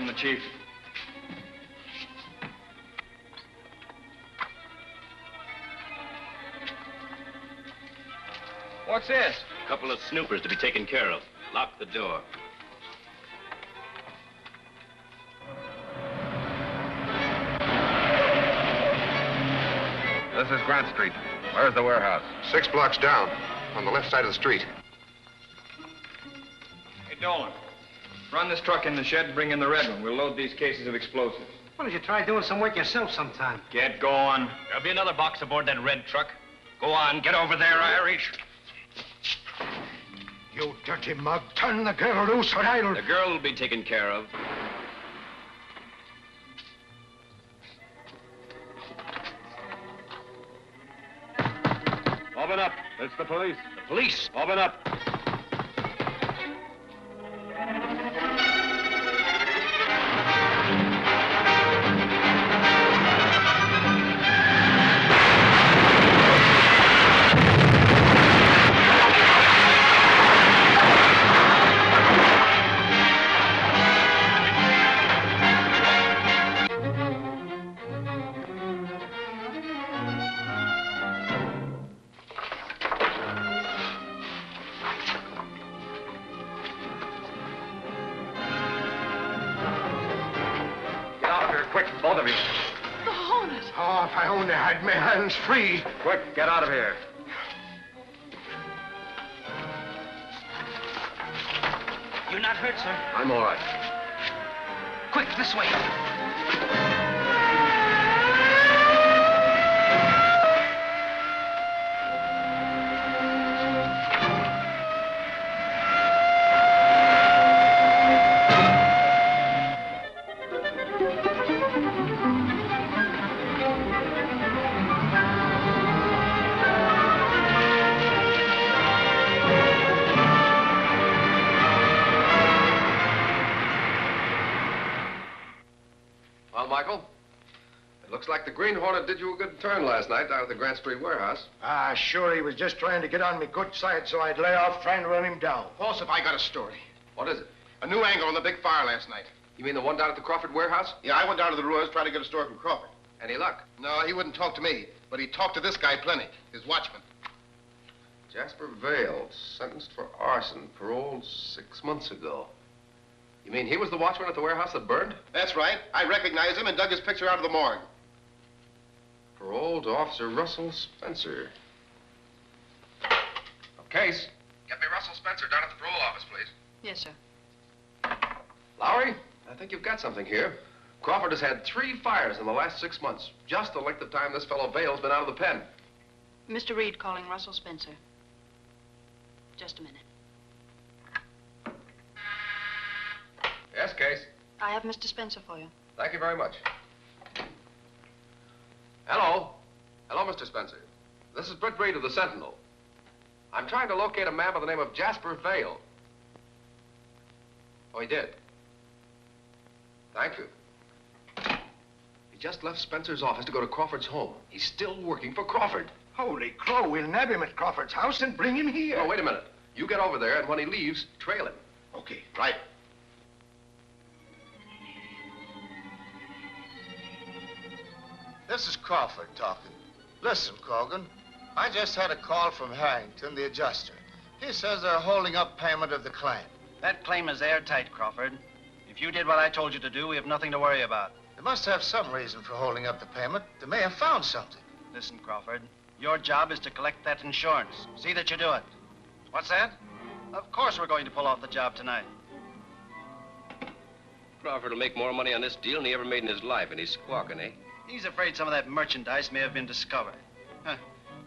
the chief. What's this? A couple of snoopers to be taken care of. Lock the door. This is Grant Street. Where's the warehouse? 6 blocks down, on the left side of the street. Hey, Dolan, run this truck in the shed and bring in the red one. We'll load these cases of explosives. Why don't you try doing some work yourself sometime? Get going. There'll be another box aboard that red truck. Go on, get over there, Irish. You dirty mug. Turn the girl loose or I'll... The girl will be taken care of. Open up. It's the police. The police. Open up. Quick, both of you. The Hornet. Oh, if I only had my hands free. Quick, get out of here. You're not hurt, sir? I'm all right. Quick, this way. Well, Michael, it looks like the Green Hornet did you a good turn last night down at the Grant Street warehouse. Ah, sure, he was just trying to get on me good side so I'd lay off trying to run him down. Boss, if I got a story. What is it? A new angle on the big fire last night. You mean the one down at the Crawford warehouse? Yeah, I went down to the Ruins trying to get a story from Crawford. Any luck? No, he wouldn't talk to me, but he talked to this guy plenty, his watchman. Jasper Vale, sentenced for arson, paroled 6 months ago. You mean he was the watchman at the warehouse that burned? That's right. I recognized him and dug his picture out of the morgue. Paroled Officer Russell Spencer. Case. Get me Russell Spencer down at the parole office, please. Yes, sir. Lowry, I think you've got something here. Crawford has had 3 fires in the last 6 months, just the length of time this fellow Vale's been out of the pen. Mr. Reed calling Russell Spencer. Just a minute. Yes, Case. I have Mr. Spencer for you. Thank you very much. Hello. Hello, Mr. Spencer. This is Britt Reed of the Sentinel. I'm trying to locate a man by the name of Jasper Vale. Oh, he did? Thank you. He just left Spencer's office to go to Crawford's home. He's still working for Crawford. Holy crow, we'll nab him at Crawford's house and bring him here. Oh, wait a minute. You get over there, and when he leaves, trail him. Okay. Right. This is Crawford talking. Listen, Colgan, I just had a call from Harrington, the adjuster. He says they're holding up payment of the claim. That claim is airtight, Crawford. If you did what I told you to do, we have nothing to worry about. They must have some reason for holding up the payment. They may have found something. Listen, Crawford, your job is to collect that insurance. See that you do it. What's that? Of course we're going to pull off the job tonight. Crawford will make more money on this deal than he ever made in his life, and he's squawking, eh? He's afraid some of that merchandise may have been discovered. Huh.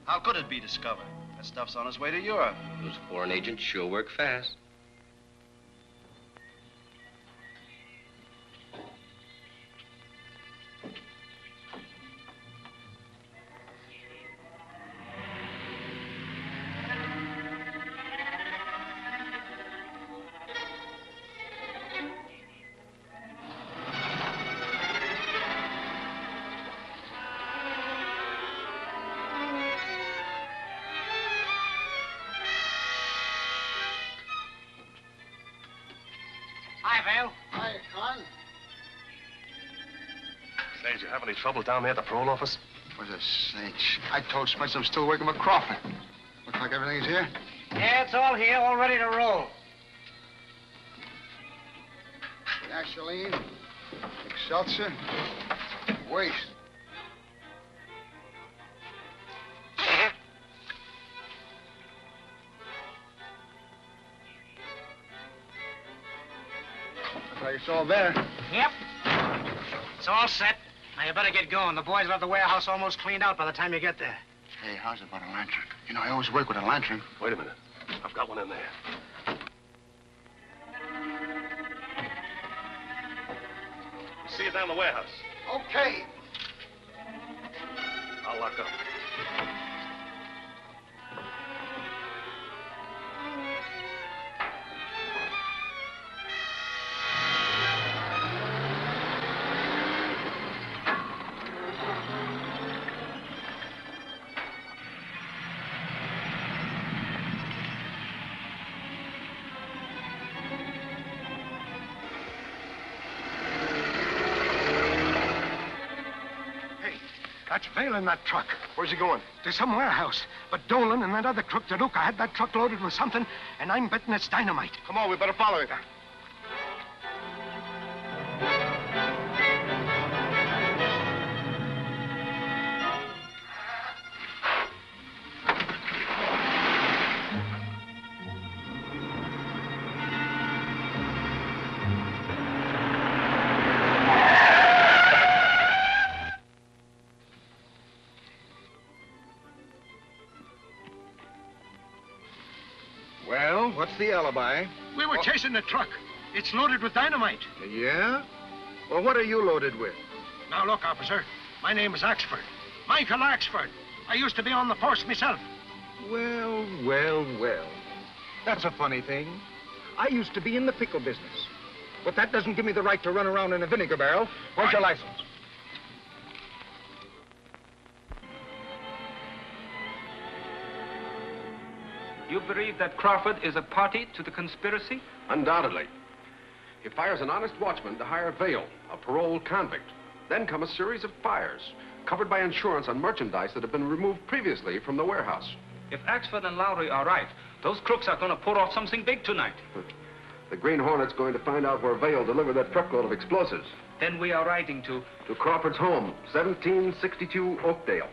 How could it be discovered? That stuff's on its way to Europe. Those foreign agents sure work fast. Hi, Vale. Hi, Con. Say, did you have any trouble down there at the parole office? For the sakes. I told Spence I'm still working with Crawford. Looks like everything's here. Yeah, it's all here, all ready to roll. Gasoline, Excelsior, waste. Looks like it's all there. Yep. It's all set. Now, you better get going. The boys will have the warehouse almost cleaned out by the time you get there. Hey, how's about a lantern? You know, I always work with a lantern. Wait a minute. I've got one in there. See you down the warehouse. Okay. I'll lock up. That's Vale in that truck. Where's he going? To some warehouse. But Dolan and that other crook, DeLuca, had that truck loaded with something, and I'm betting it's dynamite. Come on, we better follow him. Well, what's the alibi? We were chasing the truck. It's loaded with dynamite. Yeah? Well, what are you loaded with? Now, look, officer. My name is Axford. Michael Axford. I used to be on the force myself. Well, well, well. That's a funny thing. I used to be in the pickle business. But that doesn't give me the right to run around in a vinegar barrel. Where's your license? You believe that Crawford is a party to the conspiracy? Undoubtedly. He fires an honest watchman to hire Vale, a paroled convict. Then come a series of fires, covered by insurance on merchandise that have been removed previously from the warehouse. If Axford and Lowry are right, those crooks are going to pull off something big tonight. The Green Hornet's going to find out where Vale delivered that truckload of explosives. Then we are riding to... To Crawford's home, 1762 Oakdale.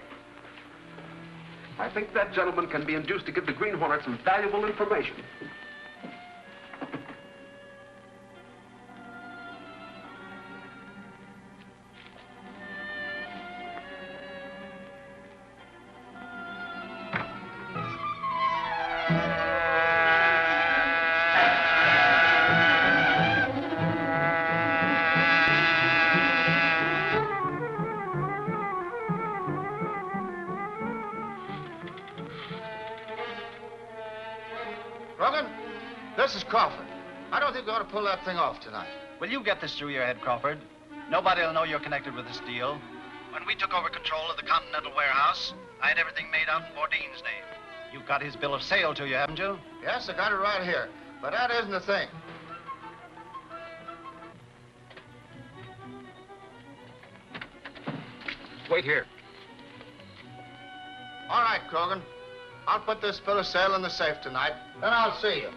I think that gentleman can be induced to give the Green Hornet some valuable information. This is Crawford. I don't think we ought to pull that thing off tonight. Will you get this through your head, Crawford? Nobody will know you're connected with this deal. When we took over control of the Continental Warehouse, I had everything made out in Bourdain's name. You've got his bill of sale to you, haven't you? Yes, I got it right here. But that isn't the thing. Wait here. All right, Krogan. I'll put this bill of sale in the safe tonight, then I'll see you.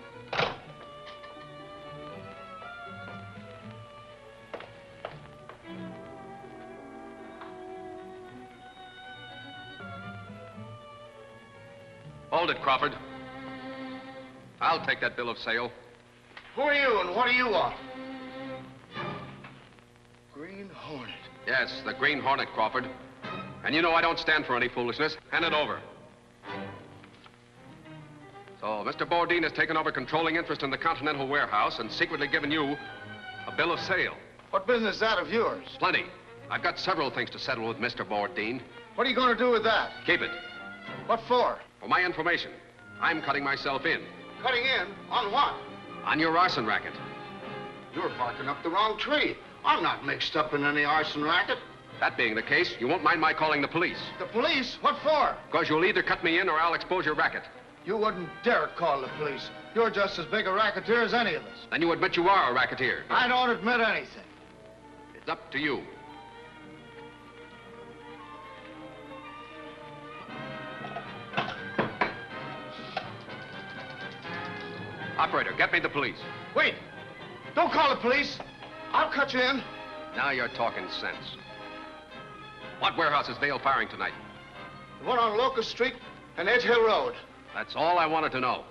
Hold it, Crawford. I'll take that bill of sale. Who are you and what do you want? Green Hornet. Yes, the Green Hornet, Crawford. And you know I don't stand for any foolishness. Hand it over. So, Mr. Bourdain has taken over controlling interest in the Continental Warehouse and secretly given you a bill of sale. What business is that of yours? Plenty. I've got several things to settle with Mr. Bourdain. What are you going to do with that? Keep it. What for? For my information. I'm cutting myself in. Cutting in? On what? On your arson racket. You're barking up the wrong tree. I'm not mixed up in any arson racket. That being the case, you won't mind my calling the police. The police? What for? Because you'll either cut me in or I'll expose your racket. You wouldn't dare call the police. You're just as big a racketeer as any of us. Then you admit you are a racketeer. I don't admit anything. It's up to you. Operator, get me the police. Wait! Don't call the police. I'll cut you in. Now you're talking sense. What warehouse is Vale firing tonight? The one on Locust Street and Edge Hill Road. That's all I wanted to know.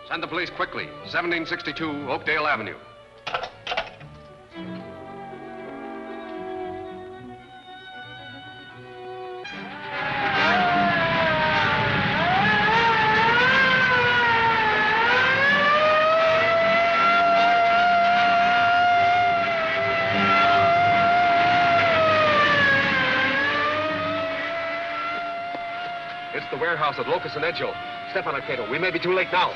Send the police quickly. 1762 Oakdale Avenue. It's the warehouse at Locust and Edge Hill. Step on it, Cato. We may be too late now.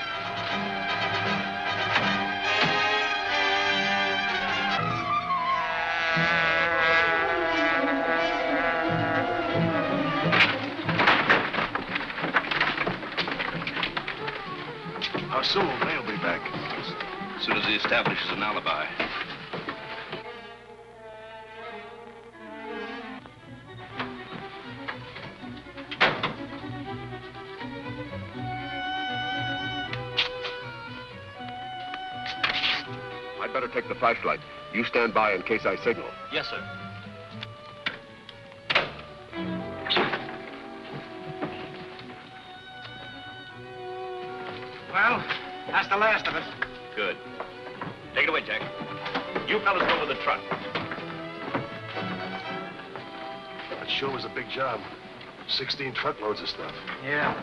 How soon will Vale be back? As soon as he establishes an alibi. I'd better take the flashlight. You stand by in case I signal. Yes, sir. Well, that's the last of it. Good. Take it away, Jack. You fellas go with the truck. That sure was a big job. 16 truckloads of stuff. Yeah.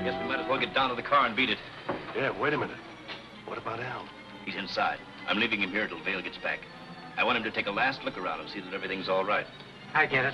Guess we might as well get down to the car and beat it. Yeah, wait a minute. What about Al? He's inside. I'm leaving him here till Vale gets back. I want him to take a last look around and see that everything's all right. I get it.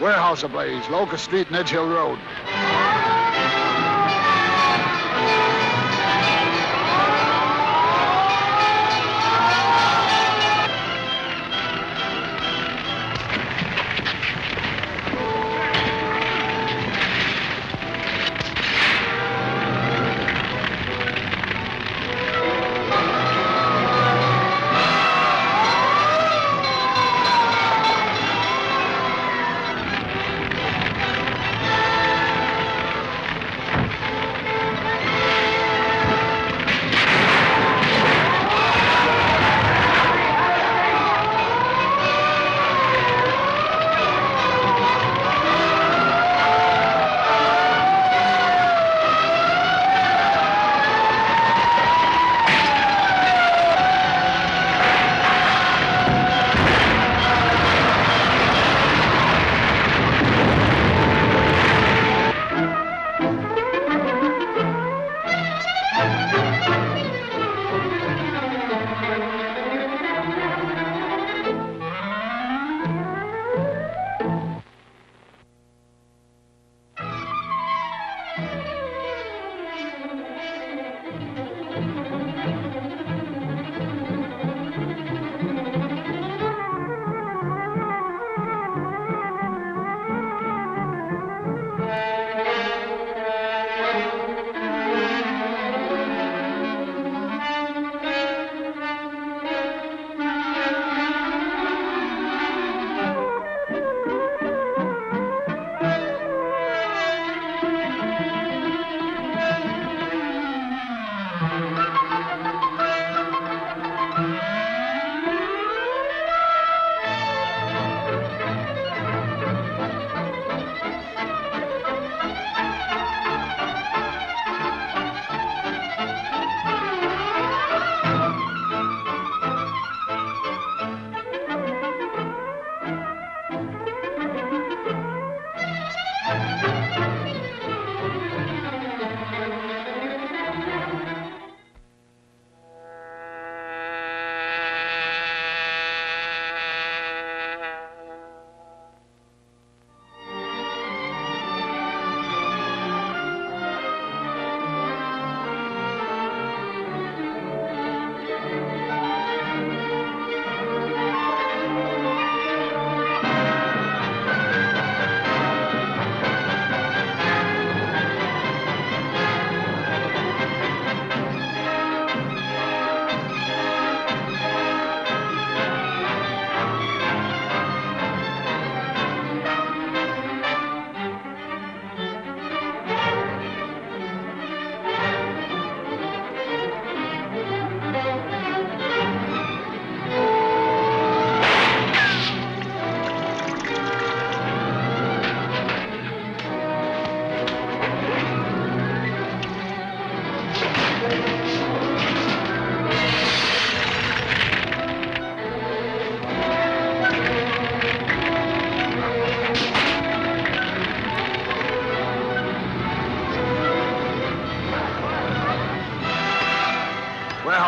Warehouse ablaze, Locust Street and Edge Hill Road.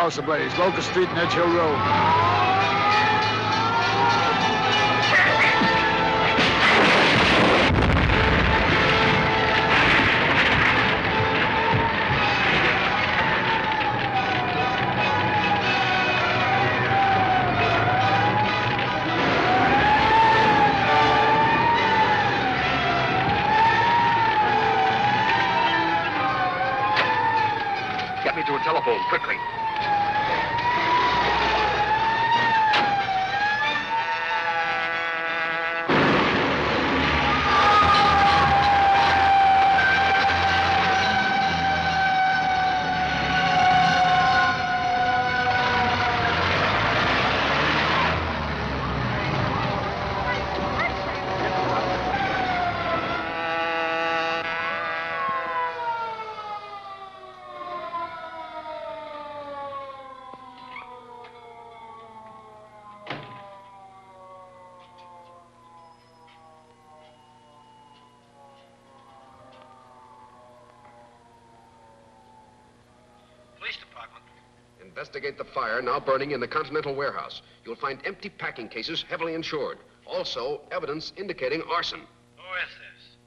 house ablaze, Locust Street and Edge Hill Road. Get me to a telephone, quickly. Police department. Investigate the fire now burning in the Continental warehouse. You'll find empty packing cases heavily insured. Also, evidence indicating arson. Who is this?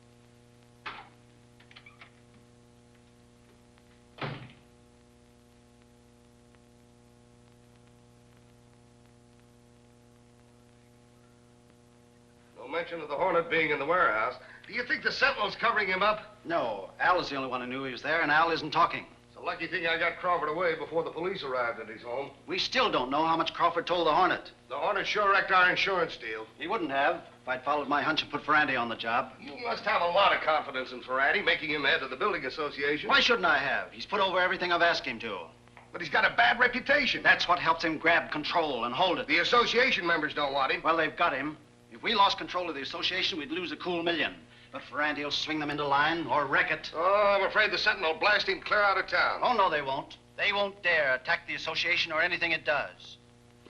No mention of the Hornet being in the warehouse. Do you think the Sentinel's covering him up? No, Al is the only one who knew he was there, and Al isn't talking. It's a lucky thing I got Crawford away before the police arrived at his home. We still don't know how much Crawford told the Hornet. The Hornet sure wrecked our insurance deal. He wouldn't have if I'd followed my hunch and put Ferranti on the job. You must have a lot of confidence in Ferranti, making him head of the building association. Why shouldn't I have? He's put over everything I've asked him to. But he's got a bad reputation. That's what helps him grab control and hold it. The association members don't want him. Well, they've got him. If we lost control of the association, we'd lose a cool $1 million. But Ferranti will swing them into line or wreck it. Oh, I'm afraid the Sentinel will blast him clear out of town. Oh, no, they won't. They won't dare attack the association or anything it does.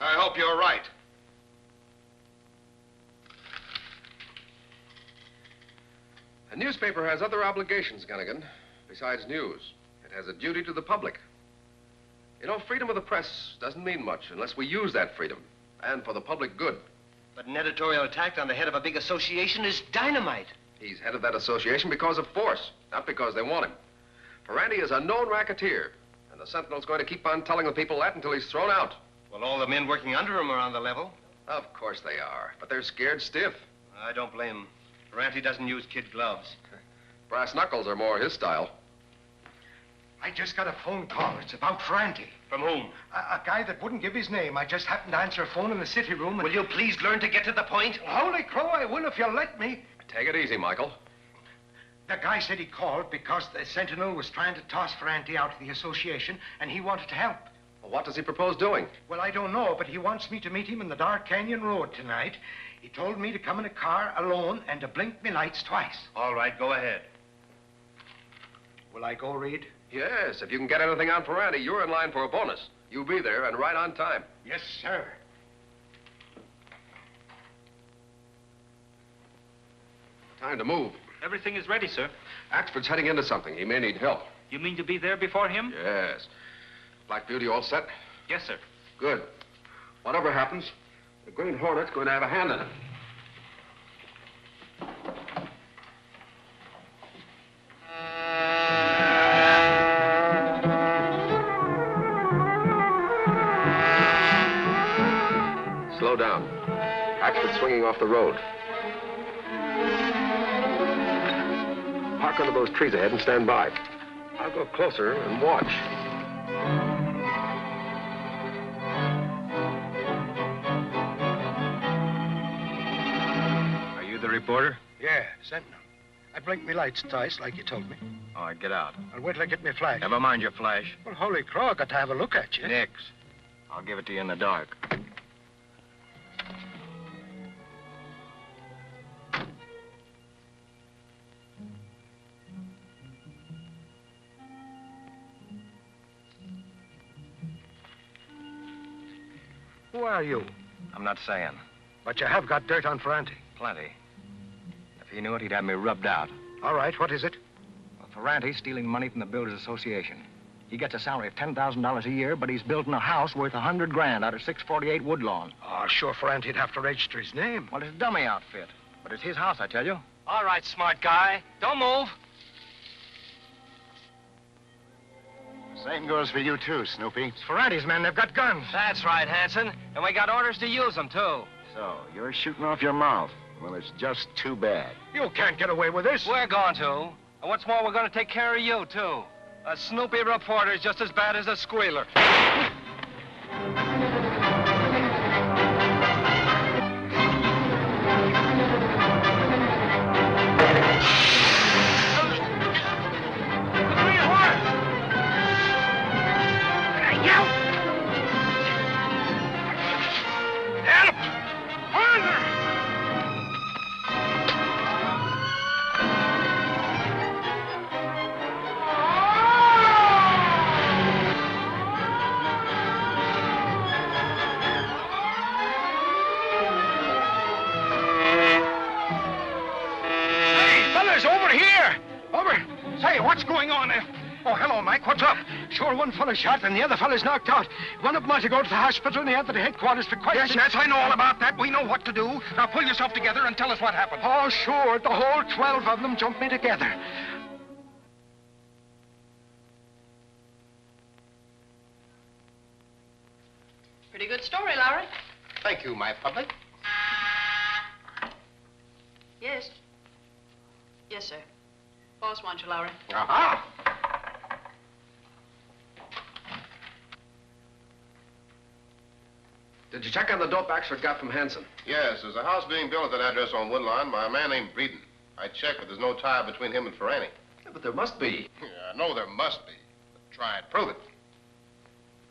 I hope you're right. A newspaper has other obligations, Gunnigan, besides news. It has a duty to the public. You know, freedom of the press doesn't mean much unless we use that freedom, and for the public good. But an editorial attack on the head of a big association is dynamite. He's head of that association because of force, not because they want him. Ferranti is a known racketeer, and the Sentinel's going to keep on telling the people that until he's thrown out. Well, all the men working under him are on the level. Of course they are, but they're scared stiff. I don't blame him. Ferranti doesn't use kid gloves. Brass knuckles are more his style. I just got a phone call. It's about Ferranti. From whom? A guy that wouldn't give his name. I just happened to answer a phone in the city room. And... Will you please learn to get to the point? Holy crow, I will if you'll let me. Take it easy, Michael. The guy said he called because the Sentinel was trying to toss Ferranti out of the association, and he wanted to help. Well, what does he propose doing? Well, I don't know, but he wants me to meet him in the Dark Canyon Road tonight. He told me to come in a car alone and to blink me lights twice. All right, go ahead. Will I go, Reed? Yes, if you can get anything on Ferranti, you're in line for a bonus. You be there and right on time. Yes, sir. Time to move. Everything is ready, sir. Axford's heading into something. He may need help. You mean to be there before him? Yes. Black Beauty all set? Yes, sir. Good. Whatever happens, the Green Hornet's going to have a hand in it. Slow down. Axford's swinging off the road. Park under those trees ahead and stand by. I'll go closer and watch. Are you the reporter? Yeah, Sentinel. I blinked me lights twice, like you told me. All right, get out. I'll wait till I get me flash. Never mind your flash. Well, holy crow, I got to have a look at you. Nix. I'll give it to you in the dark. Who are you? I'm not saying. But you have got dirt on Ferranti. Plenty. If he knew it, he'd have me rubbed out. All right, what is it? Well, Ferranti's stealing money from the Builders Association. He gets a salary of $10,000 a year, but he's building a house worth $100,000 out of 648 Woodlawn. Oh, sure, Ferrand, he'd have to register his name. Well, it's a dummy outfit, but it's his house, I tell you. All right, smart guy. Don't move. Same goes for you, too, Snoopy. It's Ferranti's men. They've got guns. That's right, Hanson. And we got orders to use them, too. So, you're shooting off your mouth. Well, it's just too bad. You can't get away with this. We're going to. And what's more, we're going to take care of you, too. A Snoopy reporter's just as bad as a squealer. What's going on there? Oh, hello, Mike. What's up? Sure, one fella shot and the other fella's knocked out. One of them had to go to the hospital and the other to headquarters for questioning. Yes, I know all about that. We know what to do. Now pull yourself together and tell us what happened. Oh, sure. The whole 12 of them jumped me together. Pretty good story, Lowry. Thank you, my public. Yes. Yes, sir. Boss wants you, Lowry. Aha! Did you check on the dope Axford got from Hanson? Yes, there's a house being built at that address on Woodlawn by a man named Breeden. I checked, but there's no tie between him and Ferrani. Yeah, but there must be. Yeah, I know there must be. But try and prove it.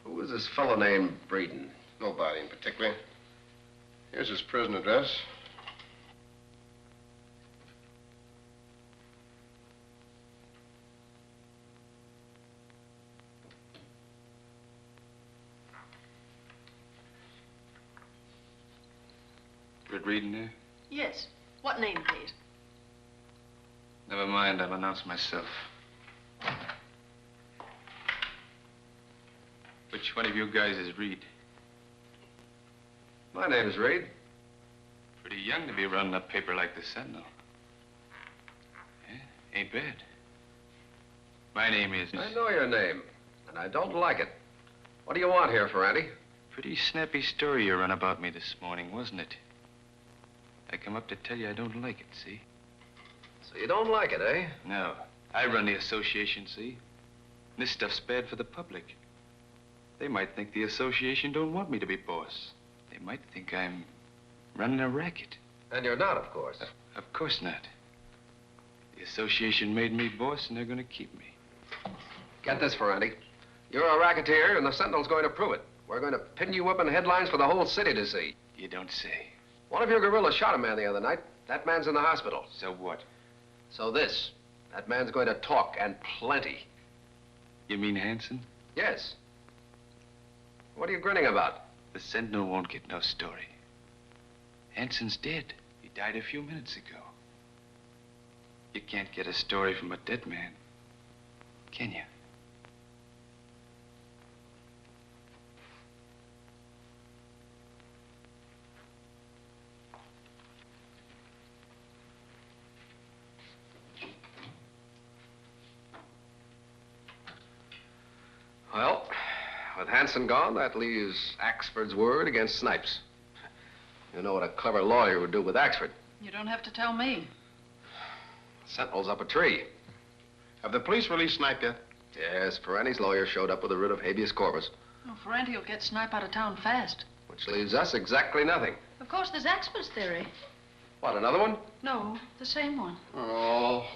Who is this fellow named Breeden? Nobody in particular. Here's his prison address. Good reading there? Yes. What name, please? Never mind, I'll announce myself. Which one of you guys is Reed? My name is Reed. Pretty young to be running a paper like the Sentinel. Yeah, ain't bad. My name is... I know your name, and I don't like it. What do you want here, Ferranti? Pretty snappy story you run about me this morning, wasn't it? I come up to tell you I don't like it, see? So you don't like it, eh? No. I run the association, see? This stuff's bad for the public. They might think the association don't want me to be boss. They might think I'm running a racket. And you're not, of course. Of course not. The association made me boss, and they're going to keep me. Get this, Ferranti. You're a racketeer, and the Sentinel's going to prove it. We're going to pin you up in headlines for the whole city to see. You don't say. One of your guerrillas shot a man the other night. That man's in the hospital. So what? So this. That man's going to talk, and plenty. You mean Hanson? Yes. What are you grinning about? The Sentinel won't get no story. Hanson's dead. He died a few minutes ago. You can't get a story from a dead man, can you? Well, with Hanson gone, that leaves Axford's word against Snipes. You know what a clever lawyer would do with Axford. You don't have to tell me. Sentinel's up a tree. Have the police released Snipe yet? Yes, Ferranti's lawyer showed up with a writ of habeas corpus. Oh, Ferranti will get Snipe out of town fast. Which leaves us exactly nothing. Of course, there's Axford's theory. What, another one? No, the same one. Oh.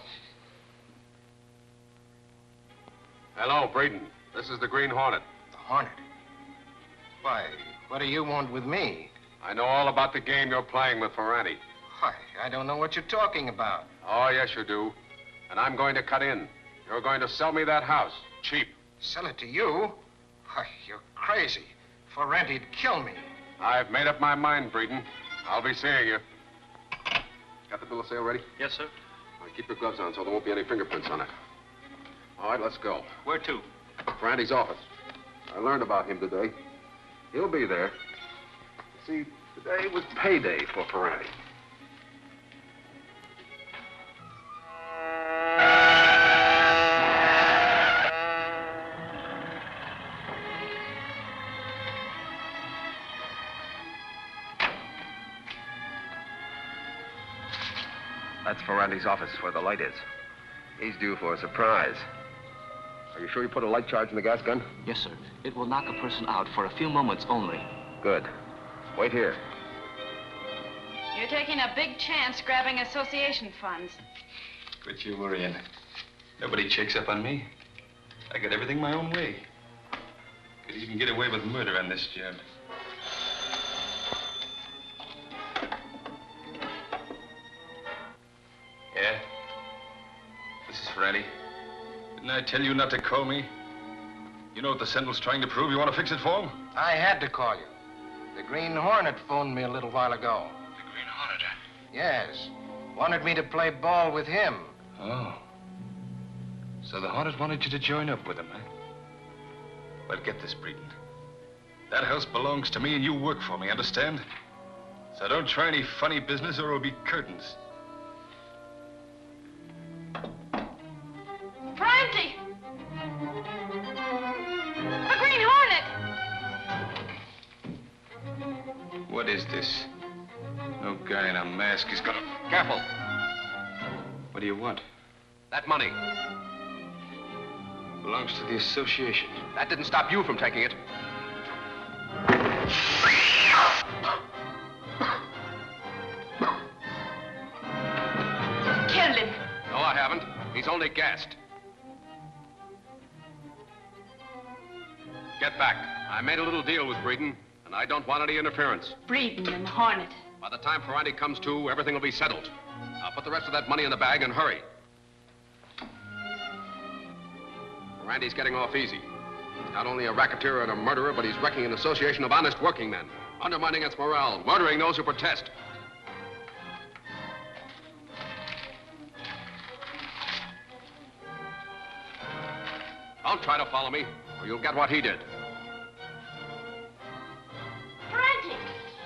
Hello, Breeden. This is the Green Hornet. The Hornet? Why, what do you want with me? I know all about the game you're playing with Ferranti. Why, I don't know what you're talking about. Oh, yes, you do. And I'm going to cut in. You're going to sell me that house. Cheap. Sell it to you? Why, you're crazy. Ferranti'd kill me. I've made up my mind, Breeden. I'll be seeing you. Got the bill of sale ready? Yes, sir. All right, keep your gloves on so there won't be any fingerprints on it. All right, let's go. Where to? Ferranti's office. I learned about him today. He'll be there. See, today was payday for Ferranti. That's Ferranti's office where the light is. He's due for a surprise. Are you sure you put a light charge in the gas gun? Yes, sir. It will knock a person out for a few moments only. Good. Wait here. You're taking a big chance grabbing association funds. Quit you worrying. Nobody checks up on me. I get everything my own way. Could even get away with murder on this job. Yeah? This is Ferranti. Didn't I tell you not to call me? You know what the Sentinel's trying to prove? You want to fix it for him? I had to call you. The Green Hornet phoned me a little while ago. The Green Hornet? Yes. Wanted me to play ball with him. Oh. So the Hornet wanted you to join up with him, huh? Well, get this, Breeden. That house belongs to me and you work for me, understand? So don't try any funny business or it'll be curtains. Ferranti! The Green Hornet! What is this? No guy in a mask is gonna... Careful. What do you want? That money. Belongs to the association. That didn't stop you from taking it. Killed him. No, I haven't. He's only gassed. Get back. I made a little deal with Breeden, and I don't want any interference. Breeden and the Hornet. By the time Ferranti comes to, everything will be settled. I'll put the rest of that money in the bag and hurry. Ferranti's getting off easy. He's not only a racketeer and a murderer, but he's wrecking an association of honest working men, undermining its morale, murdering those who protest. Don't try to follow me, or you'll get what he did. Ferranti!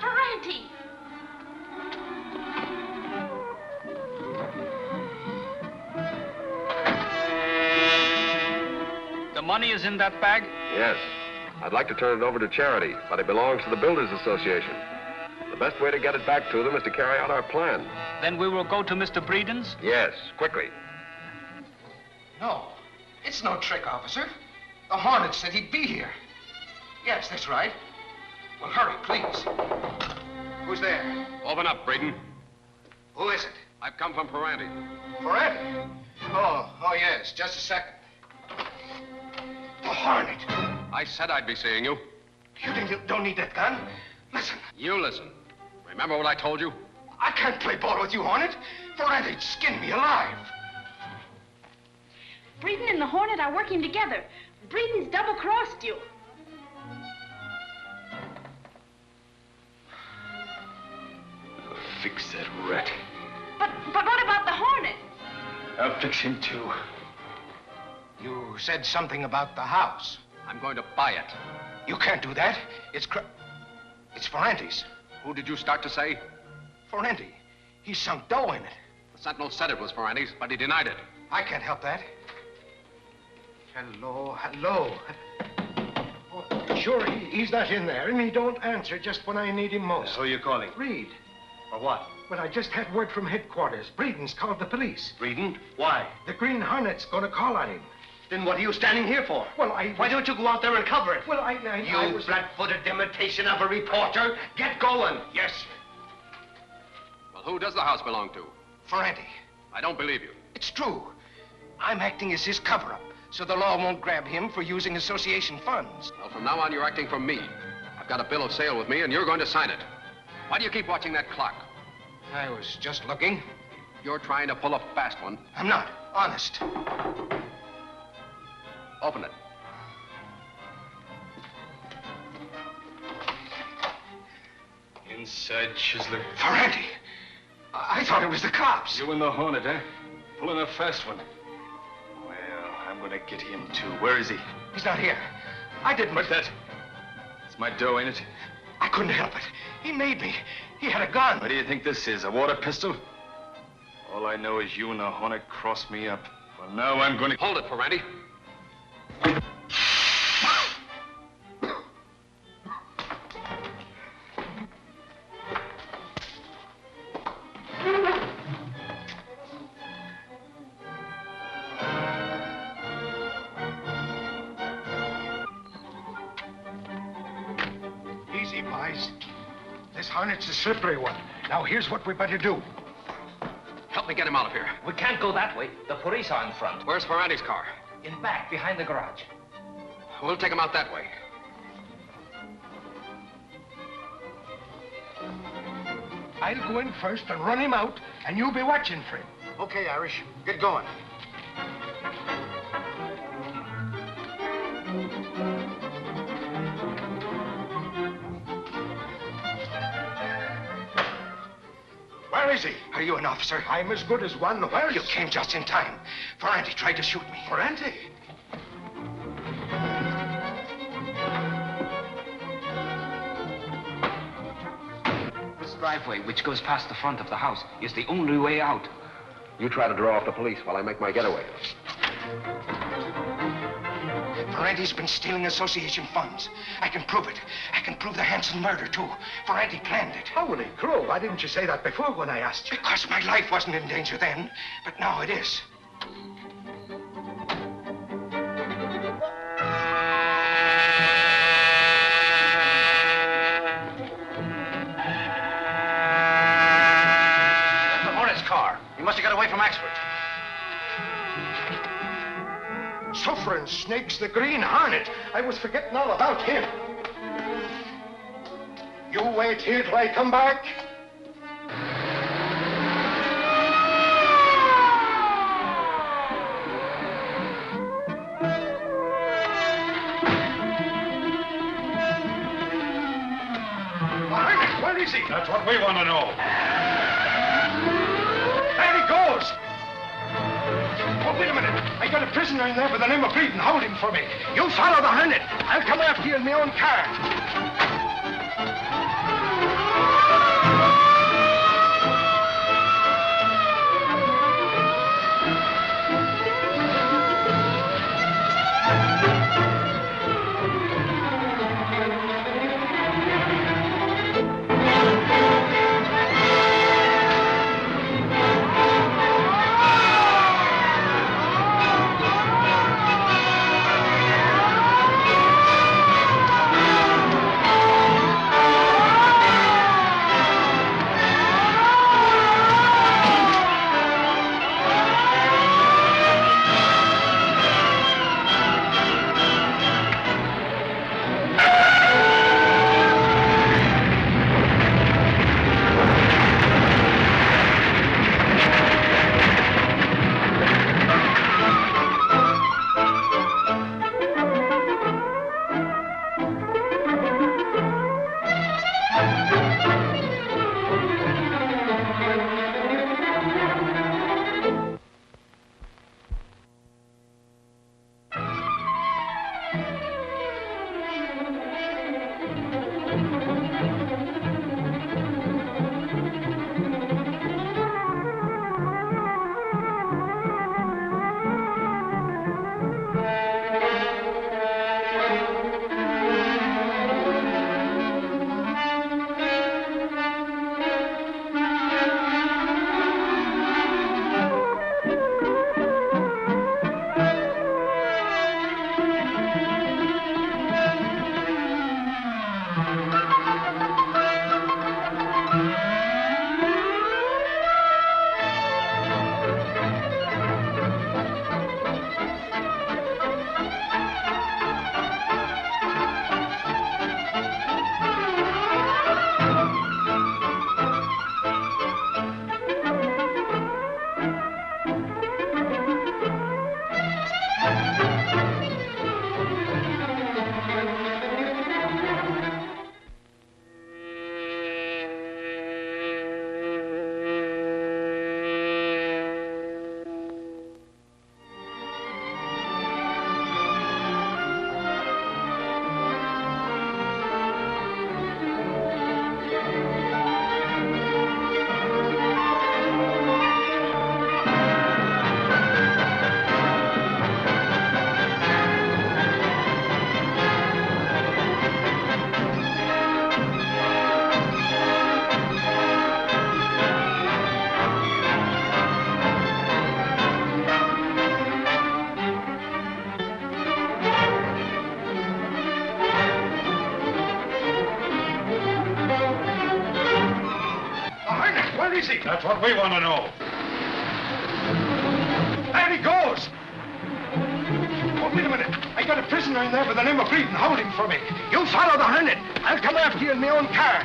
Ferranti! The money is in that bag? Yes. I'd like to turn it over to charity, but it belongs to the Builders Association. The best way to get it back to them is to carry out our plan. Then we will go to Mr. Breeden's? Yes, quickly. No, it's no trick, officer. The Hornet said he'd be here. Yes, that's right. Well, hurry, please. Who's there? Open up, Breeden. Who is it? I've come from Ferranti. Ferranti? Oh, yes. Just a second. The Hornet. I said I'd be seeing you. You don't need that gun. Listen. You listen. Remember what I told you? I can't play ball with you, Hornet. Ferranti'd skin me alive. Breeden and the Hornet are working together. Breeden's double-crossed you. I'll fix that rat. But what about the Hornet? I'll fix him, too. You said something about the house. I'm going to buy it. You can't do that. It's Ferranti's. Who did you start to say? Ferranti. He sunk dough in it. The Sentinel said it was Ferranti's, but he denied it. I can't help that. Hello. Oh, sure, he's not in there, and he don't answer just when I need him most. Who are you calling? Reed. For what? Well, I just had word from headquarters. Breeden's called the police. Breeden? Why? The Green Hornet's gonna call on him. Then what are you standing here for? Well, Why don't you go out there and cover it? Well, I You was... flat-footed imitation of a reporter. Get going. Yes, Well, who does the house belong to? Ferranti. I don't believe you. It's true. I'm acting as his cover-up, so the law won't grab him for using association funds. Well, from now on, you're acting for me. I've got a bill of sale with me, and you're going to sign it. Why do you keep watching that clock? I was just looking. You're trying to pull a fast one. I'm not. Honest. Open it. Inside Chisler. Ferranti! I thought it was the cops. You and the Hornet, eh? Pulling a fast one. Well, I'm gonna get him, too. Where is he? He's not here. I didn't. What's that? It's my dough, ain't it? I couldn't help it. He made me. He had a gun. What do you think this is, a water pistol? All I know is you and the Hornet crossed me up. Well, now I'm gonna... Hold it, Ferranti. Easy, boys. This Hornet's a slippery one. Now, here's what we better do. Help me get him out of here. We can't go that way. The police are in front. Where's Ferranti's car? In back, behind the garage. We'll take him out that way. I'll go in first and run him out, and you'll be watching for him. Okay, Irish. Get going. Where is he? Are you an officer? I'm as good as one. Where you came just in time. Ferranti tried to shoot me. Ferranti? This driveway, which goes past the front of the house, is the only way out. You try to draw off the police while I make my getaway. Ferranti's been stealing association funds. I can prove it. I can prove the Hanson murder, too. Ferranti planned it. Holy crow, why didn't you say that before when I asked you? Because my life wasn't in danger then, but now it is. The Hornet's car. He must have got away from Axford. Suffering snakes, the Green Hornet. I was forgetting all about him. You wait here till I come back. Hornet, where is he? That's what we want to know. There he goes. Oh, wait a minute. I got a prisoner in there by the name of Breeden. Hold him for me. You follow the Hornet. I'll come after you in my own car. Breeden? That's what we want to know. There he goes! Oh, wait a minute. I got a prisoner in there by the name of Breeden. Hold him for me. You follow the Hornet. I'll come after you in my own car.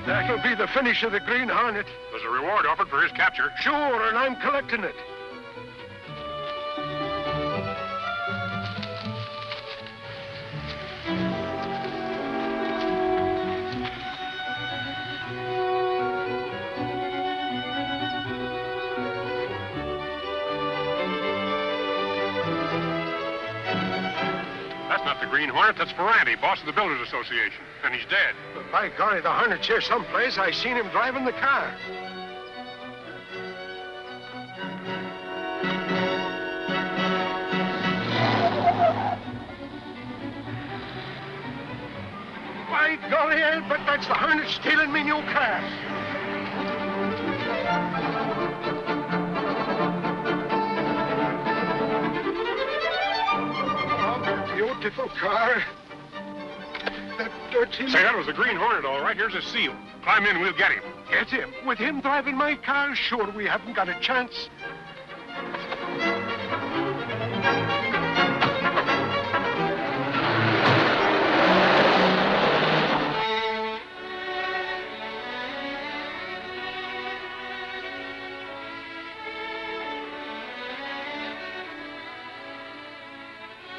That'll be the finish of the Green Hornet. There's a reward offered for his capture. Sure, and I'm collecting it. That's not the Green Hornet. That's Ferranti, boss of the Builders Association. And he's dead. But by golly, the Hornet's here someplace. I seen him driving the car. By golly, I'll bet that's the Hornet stealing me new car. Beautiful car. That dirty... Say, that was the Green Hornet, all right. Here's his seal. Climb in, we'll get him. Get him? With him driving my car, sure we haven't got a chance.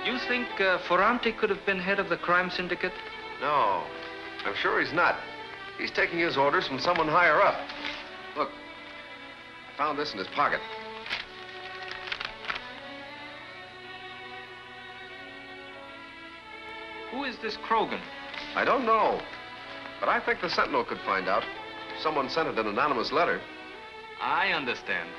You think Ferranti could have been head of the crime syndicate? No, I'm sure he's not. He's taking his orders from someone higher up. Look, I found this in his pocket. Who is this Krogan? I don't know, but I think the Sentinel could find out. Someone sent it an anonymous letter. I understand.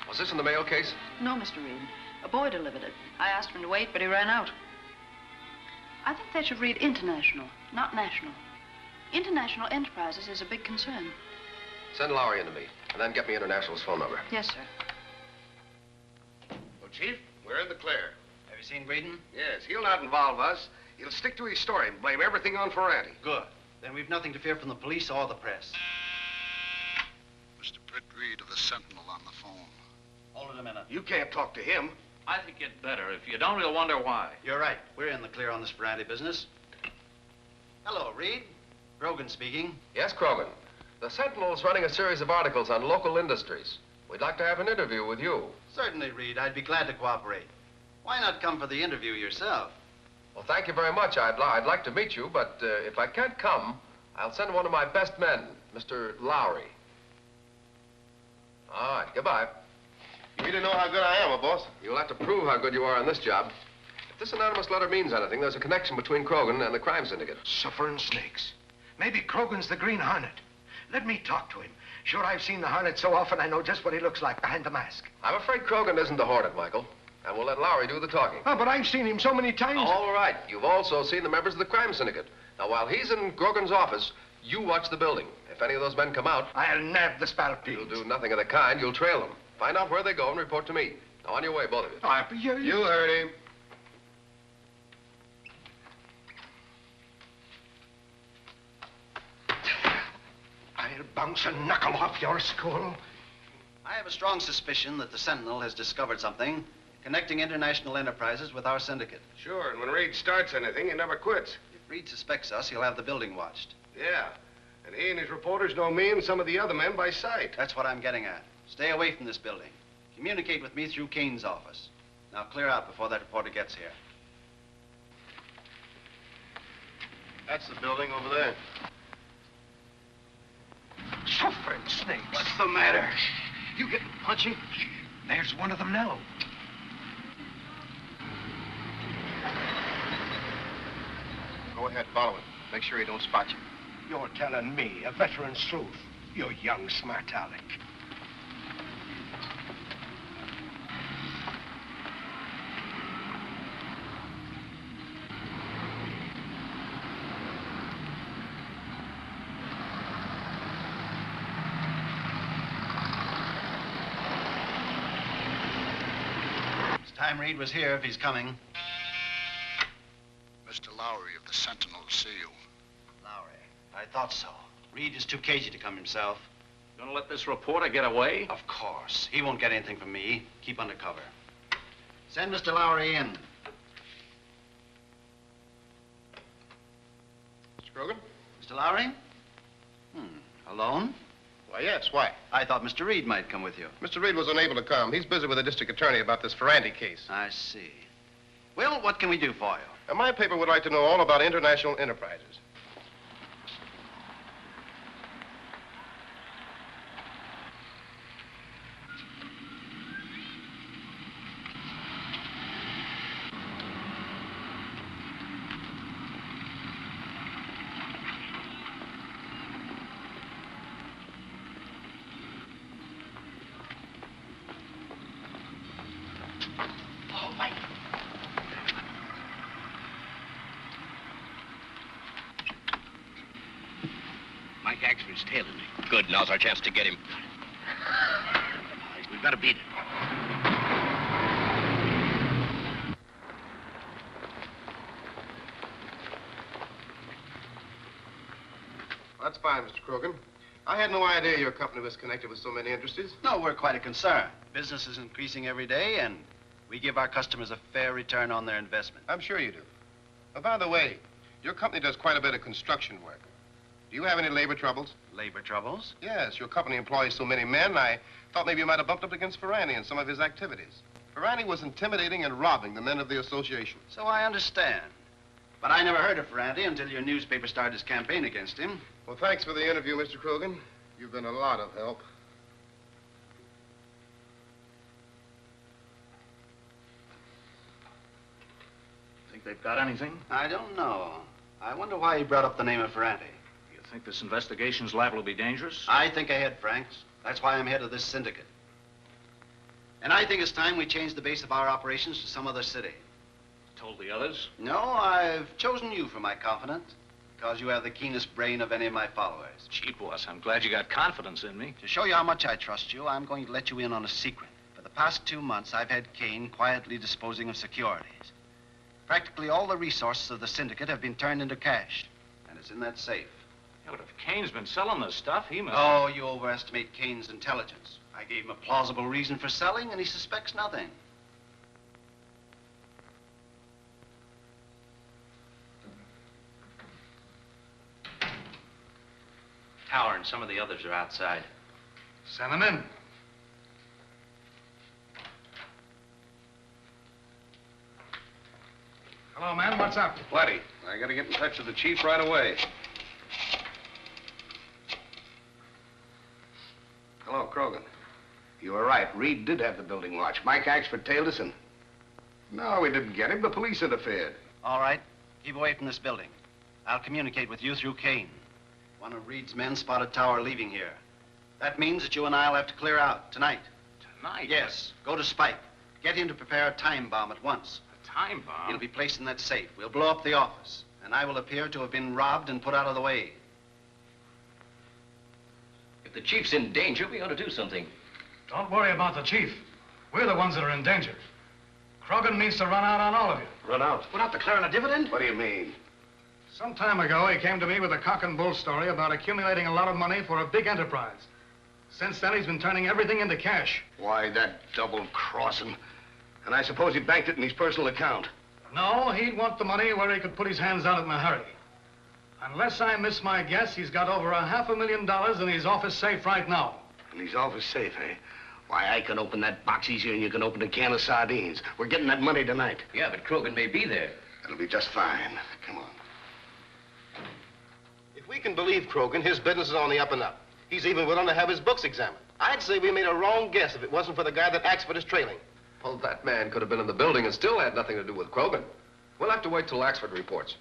Was this in the mail case? No, Mr. Reed. A boy delivered it. I asked him to wait, but he ran out. I think they should read international, not national. International enterprises is a big concern. Send Lowry into me, and then get me International's phone number. Yes, sir. Well, Chief, we're in the clear. Have you seen Breeden? Yes, he'll not involve us. He'll stick to his story and blame everything on Ferranti. Good. Then we've nothing to fear from the police or the press. Mr. Britt Reed of the Sentinel on the phone. Hold it a minute. You can't talk to him. I think you'd better. If you don't, we'll wonder why. You're right. We're in the clear on this Ferranti business. Hello, Reed. Grogan speaking. Yes, Krogan. The Sentinel's running a series of articles on local industries. We'd like to have an interview with you. Certainly, Reed. I'd be glad to cooperate. Why not come for the interview yourself? Well, thank you very much. I'd like to meet you, but if I can't come, I'll send one of my best men, Mr. Lowry. All right, goodbye. You really know how good I am, boss? You'll have to prove how good you are on this job. If this anonymous letter means anything, there's a connection between Krogan and the crime syndicate. Suffering snakes. Maybe Krogan's the Green Hornet. Let me talk to him. Sure, I've seen the Hornet so often I know just what he looks like behind the mask. I'm afraid Krogan isn't the Hornet, Michael. And we'll let Lowry do the talking. Oh, but I've seen him so many times. All right. You've also seen the members of the crime syndicate. Now, while he's in Krogan's office, you watch the building. If any of those men come out... I'll nab the spalpeens. You'll do nothing of the kind. You'll trail them. Find out where they go and report to me. Now, on your way, both of you. You heard him. I'll bounce a knuckle off your skull. I have a strong suspicion that the Sentinel has discovered something connecting international enterprises with our syndicate. Sure, and when Reed starts anything, he never quits. If Reed suspects us, he'll have the building watched. Yeah, and he and his reporters know me and some of the other men by sight. That's what I'm getting at. Stay away from this building. Communicate with me through Kane's office. Now clear out before that reporter gets here. That's the building over there. Suffering snakes. What's the matter? You getting punchy? There's one of them now. Go ahead, follow him. Make sure he don't spot you. You're telling me, a veteran sleuth, you young smart aleck. It's time Reed was here if he's coming. Mr. Lowry of the Sentinel will see you. Lowry. I thought so. Reed is too cagey to come himself. Gonna let this reporter get away? Of course. He won't get anything from me. Keep under cover. Send Mr. Lowry in. Mr. Krogan? Mr. Lowry? Alone? Why, yes. Why? I thought Mr. Reed might come with you. Mr. Reed was unable to come. He's busy with the district attorney about this Ferranti case. I see. Well, what can we do for you? And my paper would like to know all about international enterprises. Mike Axford's tailing me. Good. Now's our chance to get him. We've got to beat it. That's fine, Mr. Krogan. I had no idea your company was connected with so many industries. No, we're quite a concern. Business is increasing every day, and we give our customers a fair return on their investment. I'm sure you do. Oh, by the way, your company does quite a bit of construction work. Do you have any labor troubles? Labor troubles? Yes, your company employs so many men, I thought maybe you might have bumped up against Ferranti in some of his activities. Ferranti was intimidating and robbing the men of the association. So I understand. But I never heard of Ferranti until your newspaper started his campaign against him. Well, thanks for the interview, Mr. Krogan. You've been a lot of help. Think they've got anything? I don't know. I wonder why he brought up the name of Ferranti. You think this investigation's liable to be dangerous? I think ahead, Franks. That's why I'm head of this syndicate. And I think it's time we change the base of our operations to some other city. Told the others? No, I've chosen you for my confidant because you have the keenest brain of any of my followers. Gee, boss, I'm glad you got confidence in me. To show you how much I trust you, I'm going to let you in on a secret. For the past 2 months, I've had Kane quietly disposing of securities. Practically all the resources of the syndicate have been turned into cash, and it's in that safe. Yeah, but if Kane's been selling this stuff, he must... Oh, you overestimate Kane's intelligence. I gave him a plausible reason for selling, and he suspects nothing. Tower and some of the others are outside. Send them in. Hello, man. What's up? Plenty. I gotta get in touch with the chief right away. Hello, Krogan. You were right. Reed did have the building watch. Mike Axford tailed us and... No, we didn't get him. The police interfered. All right. Keep away from this building. I'll communicate with you through Kane. One of Reed's men spotted Tower leaving here. That means that you and I'll have to clear out tonight. Tonight? Yes. Go to Spike. Get him to prepare a time bomb at once. A time bomb? It'll be placed in that safe. We'll blow up the office, and I will appear to have been robbed and put out of the way. If the chief's in danger, we ought to do something. Don't worry about the chief. We're the ones that are in danger. Krogan means to run out on all of you. Run out? Without declaring a dividend? What do you mean? Some time ago, he came to me with a cock and bull story about accumulating a lot of money for a big enterprise. Since then, he's been turning everything into cash. Why, that double-crossing. And I suppose he banked it in his personal account. No, he'd want the money where he could put his hands on it in a hurry. Unless I miss my guess, he's got over $500,000 in his office safe right now. In his office safe, eh? Why, I can open that box easier than you can open a can of sardines. We're getting that money tonight. Yeah, but Krogan may be there. It'll be just fine. Come on. If we can believe Krogan, his business is on the up and up. He's even willing to have his books examined. I'd say we made a wrong guess if it wasn't for the guy that Axford is trailing. Well, that man could have been in the building and still had nothing to do with Krogan. We'll have to wait till Axford reports.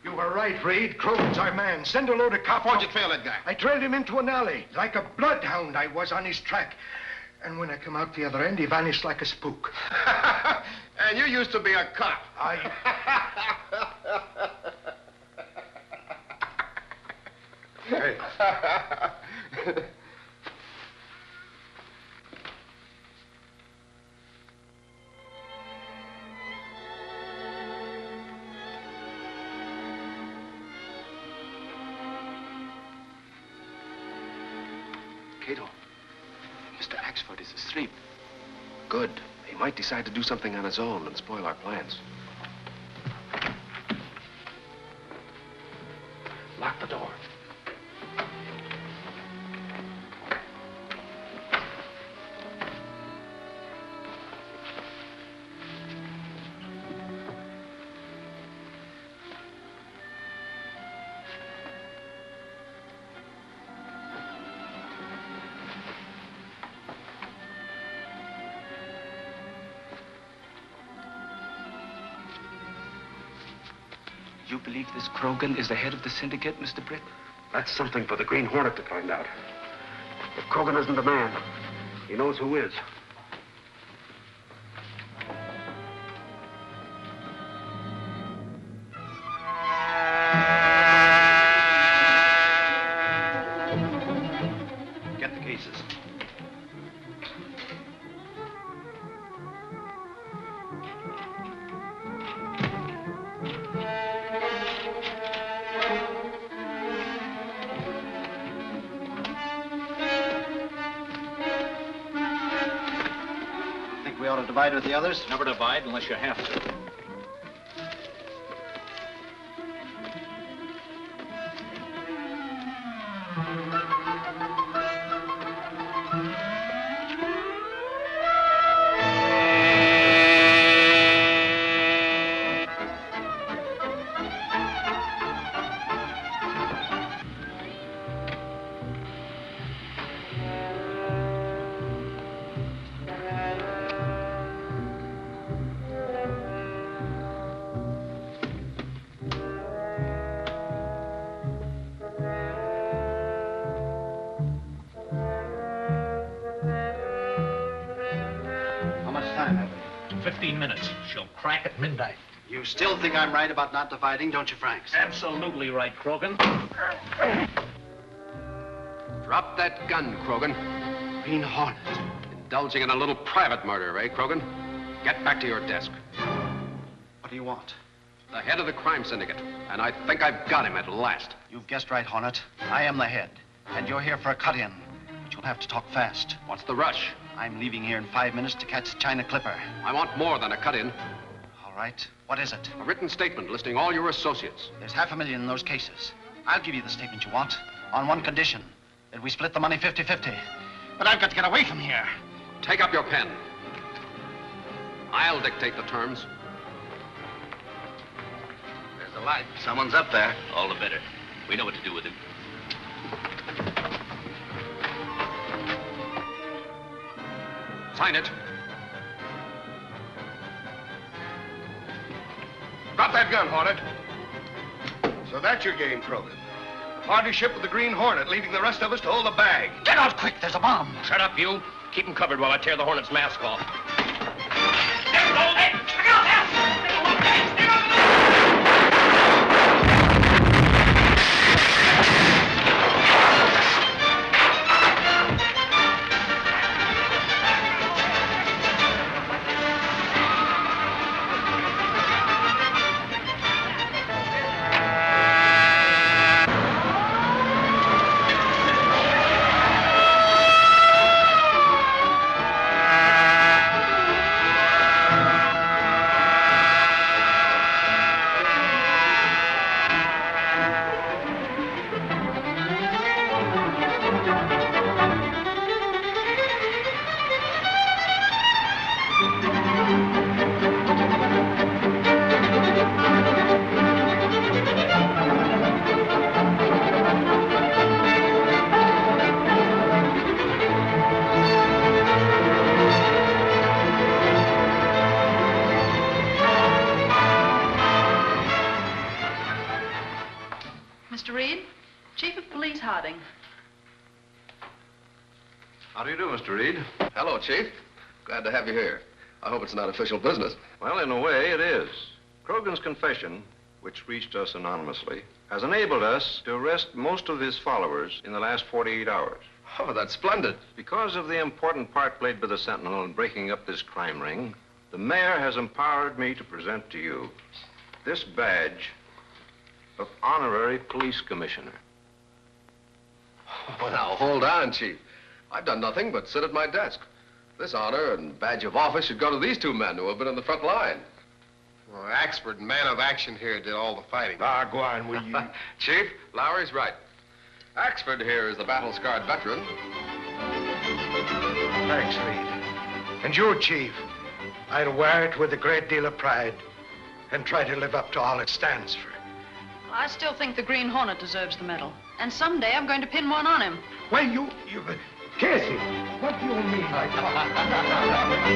You were right, Reed. Krogan's our man. Send a load of cops. How'd you trail that guy? I trailed him into an alley. Like a bloodhound, I was on his track. And when I come out the other end, he vanished like a spook. And you used to be a cop. Hey. Cato, Mr. Axford is asleep. Good. He might decide to do something on his own and spoil our plans. Lock the door. You believe this Krogan is the head of the syndicate, Mr. Britt? That's something for the Green Hornet to find out. If Krogan isn't the man, he knows who is. Get the cases. We ought to divide with the others? Never divide unless you have to. How much time have we? 15 minutes. She'll crack at midnight. You still think I'm right about not dividing, don't you, Franks? Absolutely right, Krogan. Drop that gun, Krogan. Green Hornet. Indulging in a little private murder, eh, Krogan? Get back to your desk. What do you want? The head of the crime syndicate. And I think I've got him at last. You've guessed right, Hornet. I am the head. And you're here for a cut-in. But you'll have to talk fast. What's the rush? I'm leaving here in 5 minutes to catch the China Clipper. I want more than a cut-in. All right. What is it? A written statement listing all your associates. There's $500,000 in those cases. I'll give you the statement you want, on one condition, that we split the money 50-50. But I've got to get away from here. Take up your pen. I'll dictate the terms. There's a light. Someone's up there. All the better. We know what to do with him. Sign it. Drop that gun, Hornet. So that's your game, Krogan. Partnership with the Green Hornet, leaving the rest of us to hold the bag. Get out quick, there's a bomb. Shut up, you. Keep him covered while I tear the Hornet's mask off. Mr. Reed, Chief of Police Harding. How do you do, Mr. Reed? Hello, Chief. Glad to have you here. I hope it's not official business. Well, in a way, it is. Krogan's confession, which reached us anonymously, has enabled us to arrest most of his followers in the last 48 hours. Oh, that's splendid. Because of the important part played by the Sentinel in breaking up this crime ring, the mayor has empowered me to present to you this badge of honorary police commissioner. Well, now, hold on, Chief. I've done nothing but sit at my desk. This honor and badge of office should go to these two men who have been on the front line. Well, Axford, man of action here, did all the fighting. Ah, go on, will you? Chief, Lowry's right. Axford here is the battle-scarred veteran. Thanks, Reed. And you, Chief, I'll wear it with a great deal of pride and try to live up to all it stands for. I still think the Green Hornet deserves the medal. And someday I'm going to pin one on him. Well, Casey, what do you mean by that?